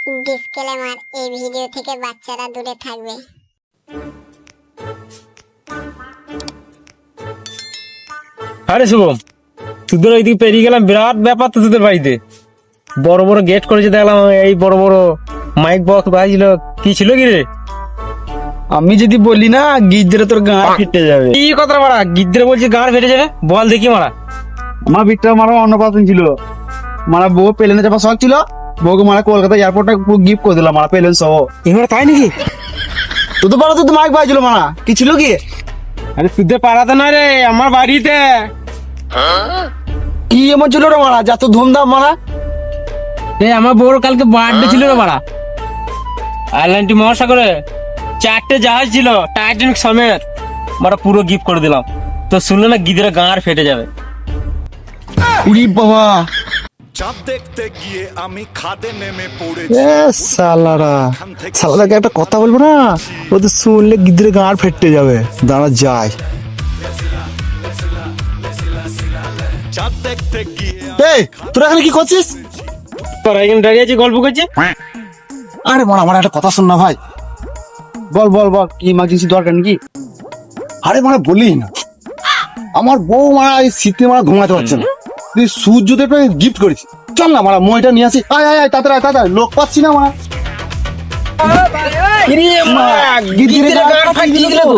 Disclaimer, এই video থেকে বাচ্চারা দূরে থাকবে। আরে শুভম, তোদের ওইদিকে পেরিয়ে গেলাম, বিরাট ব্যাপার তো তোদের বাড়িতে। বড় বড় গেট করেছে দেখলাম, এই বড় বড় মাইক বক্স বাজছিল, কি ছিল কি রে? আমি যদি বলি না, গিদ্রে তোর গাঁ ফেটে যাবে। কি কথা মারা, গিদ্রে বলছি গাঁড় ফেটে যাবে? বল দেখি মারা। আমার বিটটা মারা অন্নপ্রাশন ছিল, মারা বউ প্লেনে যাওয়ার শখ ছিল, বউকে মারা কলকাতা এয়ারপোর্টে গিফট করে দিলাম মারা প্লেন সহ। এবার তাই নাকি? তুই তো পারো, তুই তো মাইক বাজছিল মারা, কি ছিল কি? আরে তোদের পাড়াতে না রে, আমার বাড়িতে। কি এমন ছিল রে মারা, যত ধুমধাম মারা? আমার বউর কালকে বার্থডে ছিল রে মারা। আইল্যান্ডটি মহাসাগরে 4টে জাহাজ ছিল, টাইটানিক সমেত, মারা পুরো গিফট করে দিলাম। তো শুনলে না, গিদ্রে গাঁড় ফেটে যাবে। উরি বাবা, চাঁদ দেখতে গিয়ে আমি খাদে নেমে এ পড়েছি। সালারা, সালাদাকে একটা কথা বলবো না, ও তো শুনলে গিদ্রে গাঁড় ফেটে যাবে। দাঁড়া যায়। চাঁদ দেখতে গিয়ে এই তোরা এখানে কি করছিস? তোরা এখানে দাঁড়িয়ে আছি, গল্প করছি। আরে মারা, আমার একটা কথা শোন না ভাই। বল বল বল, কি ইমার্জেন্সি দরকার নাকি? আরে মারা বলি না, আমার বউ মারা এই শীতে মারা ঘুমাতে পারছে না, তুই সূর্যতে একটা গিফট করেছি। চল না মারা, মইটা নিয়ে আসি। আয় আয় আয়, তাড়াতাড়ি, লোক পাচ্ছি না মারা। গিদ্রে গাঁড় ফাটিয়ে দিলে তো।